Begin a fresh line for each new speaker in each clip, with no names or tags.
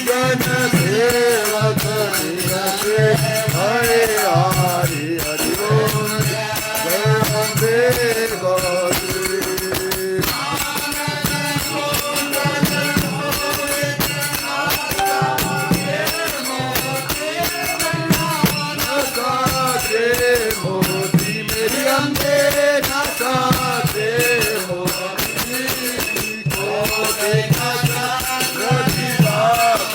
गण सेवक निरते हरे हरि हरि बोल जय अम्बे गौरी मोती मेरी अम्बे नासा दे मोती को देखा रखी बात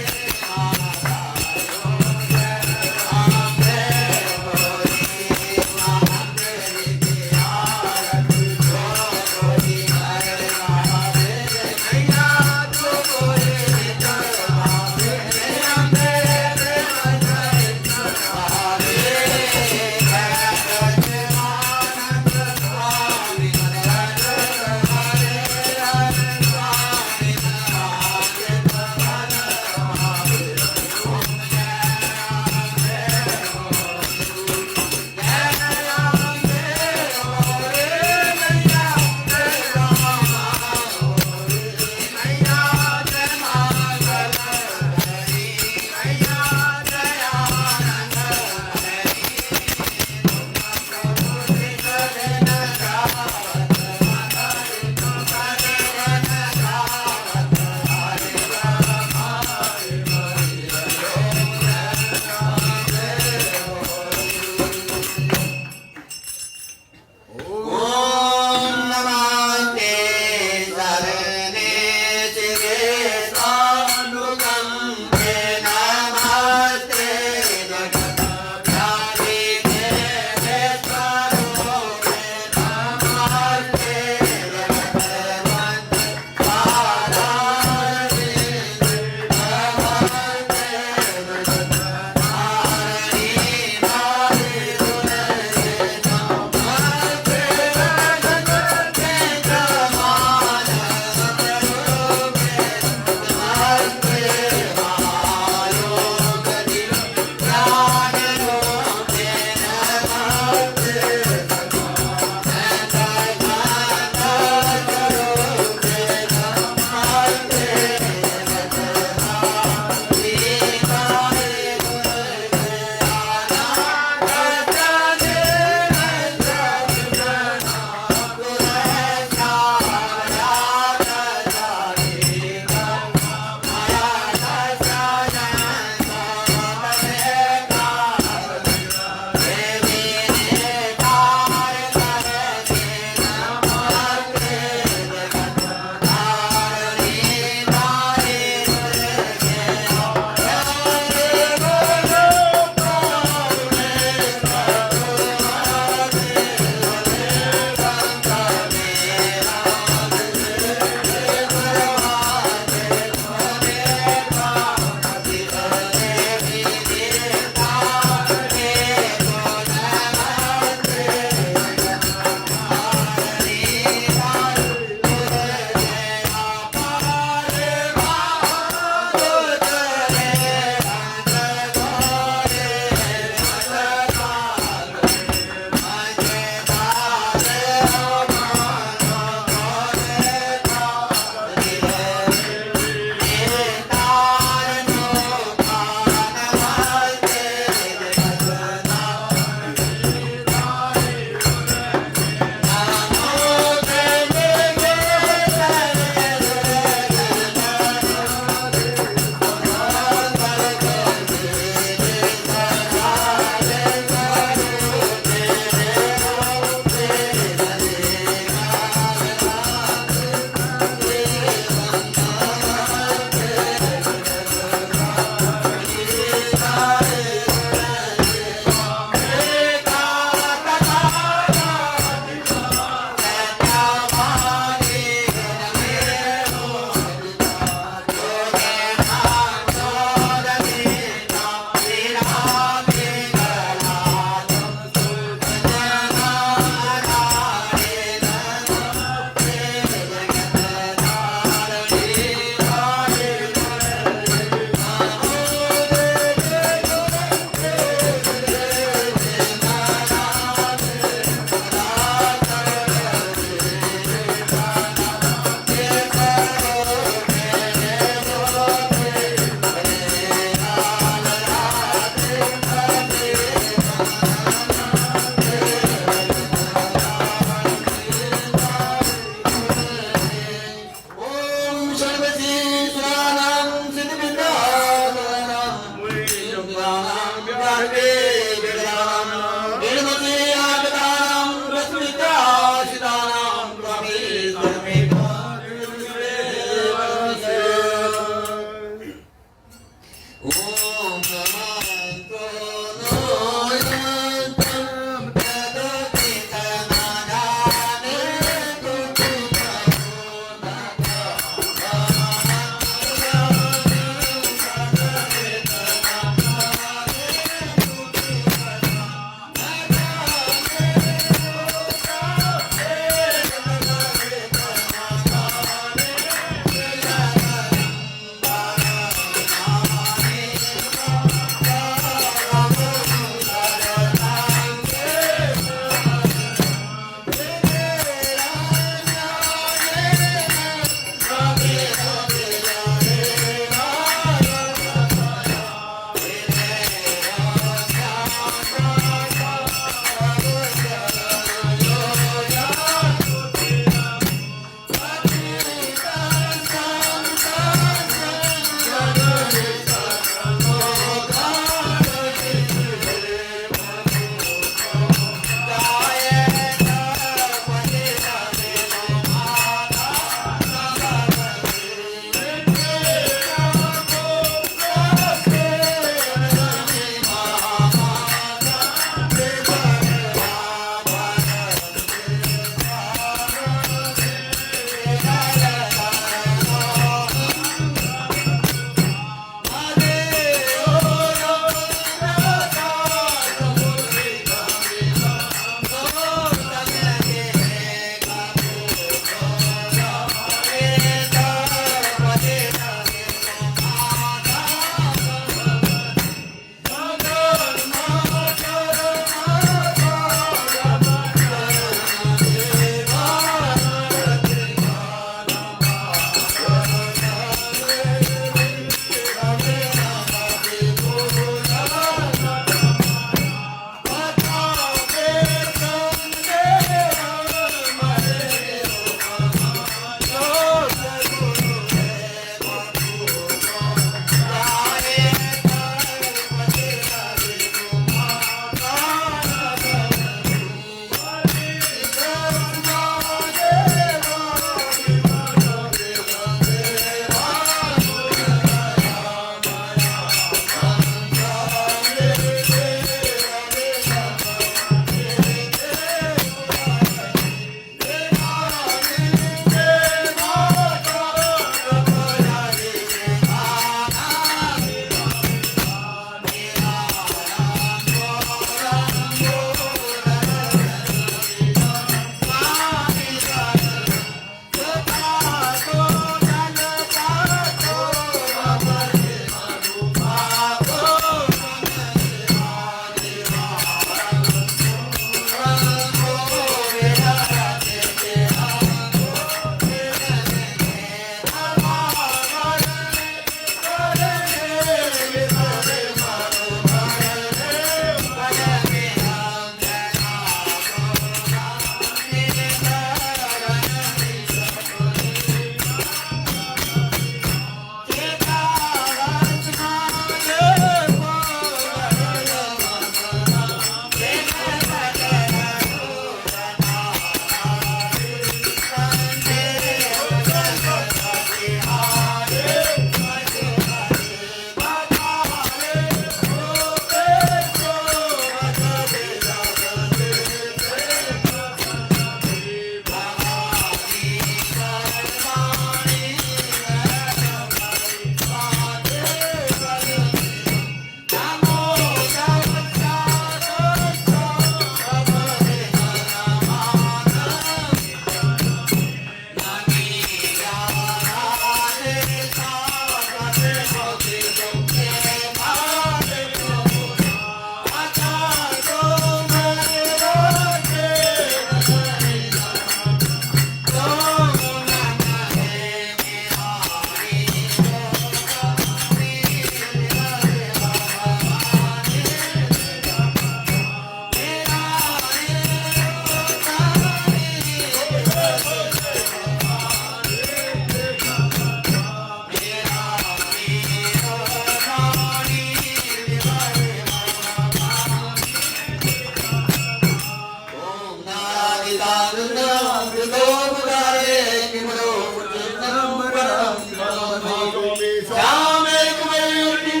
श्यामे कुमरी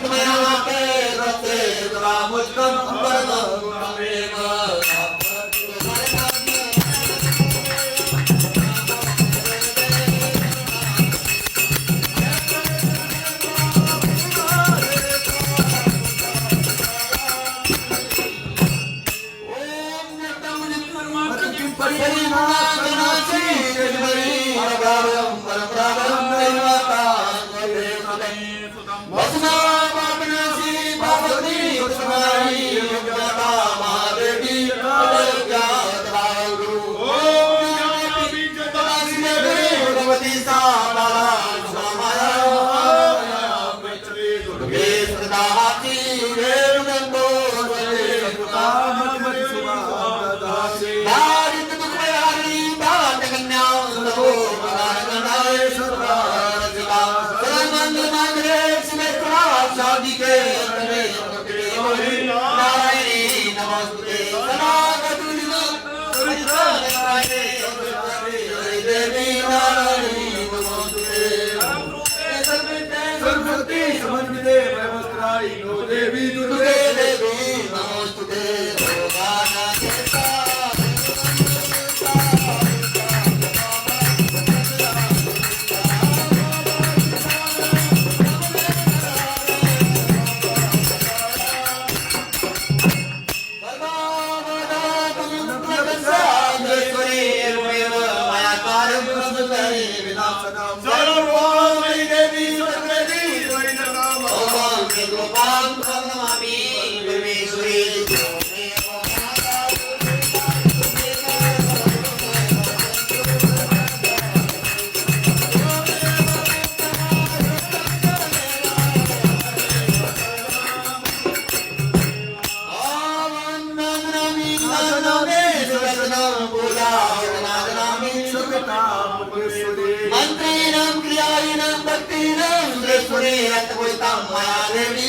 तुम्हारा पे रते मुस्कम देवी दुर्गे देवी नमोस्तुते मंत्रीणां क्रियाणां भक्तीनां सुरेश्वरी रत्नपुरितां माया देवी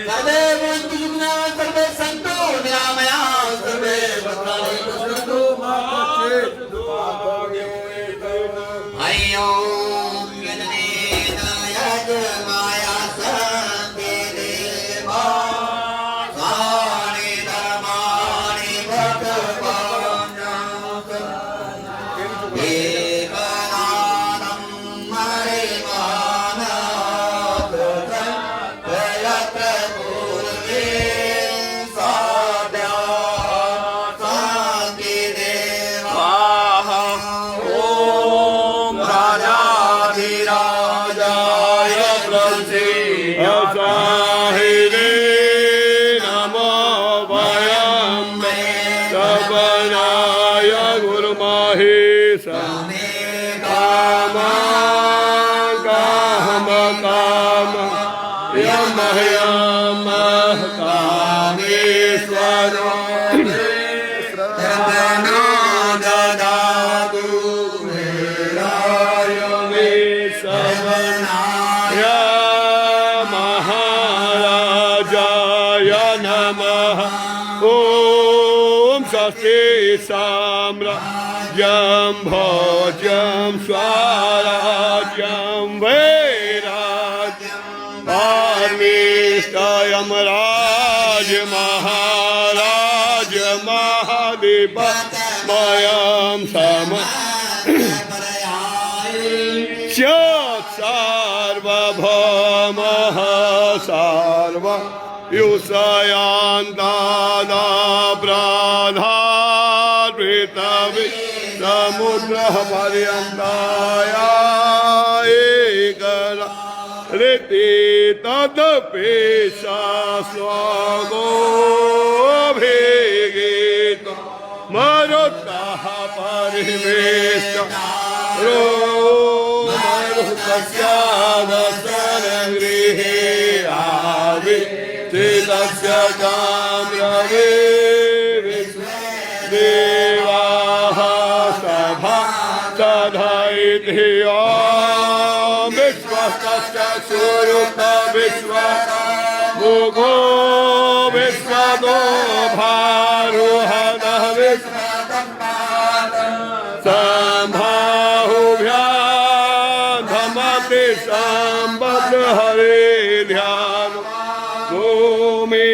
सर्वे भवन्तु सुखिनः सर्वे सन्तु निरामया सर्वे भद्राणि पश्यन्तु मा कश्चित् हरि ओम यजनेन यजमाया सन्ति देवा सानि धर्माणि भगवान् एकनादं हरिमानः पूर्वे साध्या शान्ति देवाः ॐ राजाधिराजाय
असाहिरे नमो वयं सवनाय गुरुमहे काम काम काम यम यम कामेश्वरो
ददातु
राय मे सवनाय महाराजाय नमः ॐ स्वस्ति साम्राज्यं भोज्यं स्वराज्यं वैराज्यं पारमेष्टयं राज महाराज महादेवमयं सम सार्वभौमः सार्व युषयान्तादा प्राधार्पितवि समुद्रः पर्यन्ताया एकला ऋति तदपेशा स्वगो भेगेत मरुतः परिवेश मरुतस्यावसरगृहे आवे तस्य काम्रवे देवाः सभा तथैधिया विश्वस्य सुरुत विश्व भोगो विश्वदो भारुहदः विश्व सम्भाहुभ्यां तेषां भद्रहरे ध्यान भूमि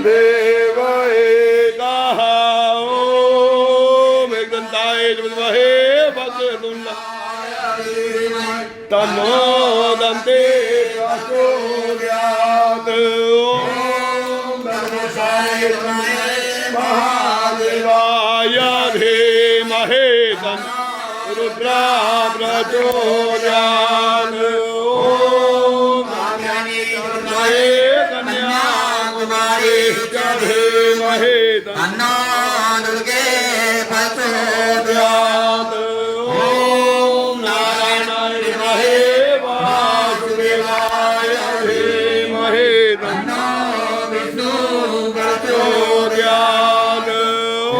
देव एकाः ॐ एकदन्ताय विद्महे वक्रतुण्डाय तन्नो दन्ते प्रचोदयात् ॐ धर्मसाय महादेवाय धीमहि तन्नो रुद्रा प्रचोदयात् ॐ कन्याकुमारी च धीमहि
अन्नो दुर्गे
प्रचोदयात् ॐ नारायणाय धीमहि वासुदेवाय धीमहि तन्नो
विष्णु
प्रचोदयात्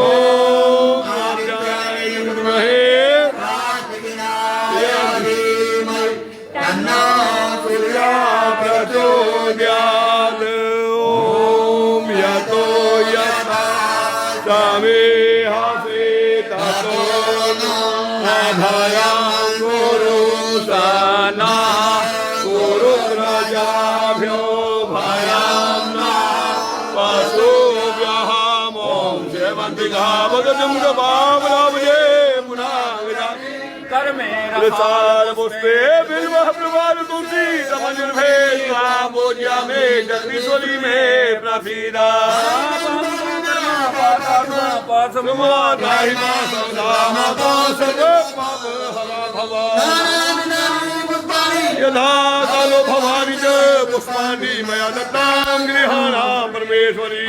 ॐ नारायणाय धीमहि
अन्नो
सूर्या प्रचोदयात् ॐ यतो यथा समेहसि ततो अभयं कुरु सना कुरु प्रजाभ्यो भयं न पशुभ्यः ॐ सेवन्तिका भगतं गवावरावये पुनः प्रसाद पुष्पे बिल्वः प्रवाल तुलसी समनिर्भेषा भोज्या में जगदीश्वरी में प्रसीदा यथा कालो भवानी च पुष्पाणि मया दत्तां गृहाणां परमेश्वरी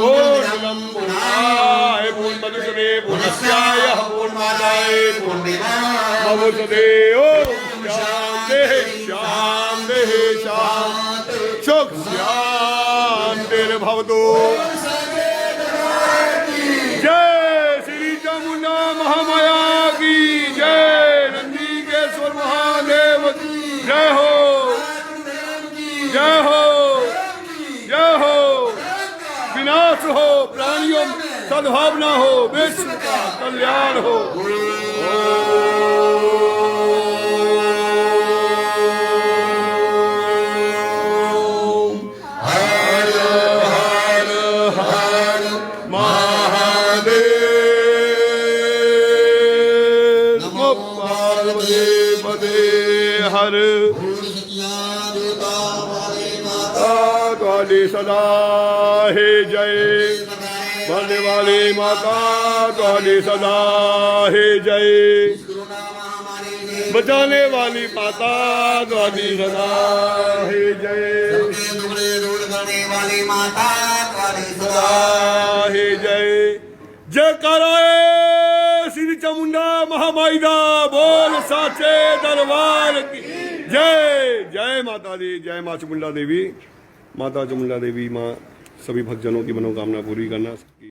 पूर्णं पूर्णाय पूर्णमदुषते पूर्णस्याय पूर्णमादाय पूर्णमेवावशिष्यते ॐ शान्तिः शान्तिः शान्तिः सुख शान्तिर्भवतु जय श्री चामुंडा महामाया की जय नंदीकेश्वर महादेव की जय हो जय हो जय हो विनाश हो प्राणियों में सद्भावना हो विश्व का कल्याण हो हर हर हर महादेव नमो पार्वती पते हर काली सदा हे जय बनने वाली माता काली सदा हे जय बचाने वाली माता काली सदा हे जय
वाली माता
सदा हे जय जय कराए श्री चामुंडा महामाई दा बोल साचे दरबार की जय जय माता दी जय मां चामुंडा देवी माता चामुंडा देवी माँ सभी भक्तजनों की मनोकामना पूरी करना।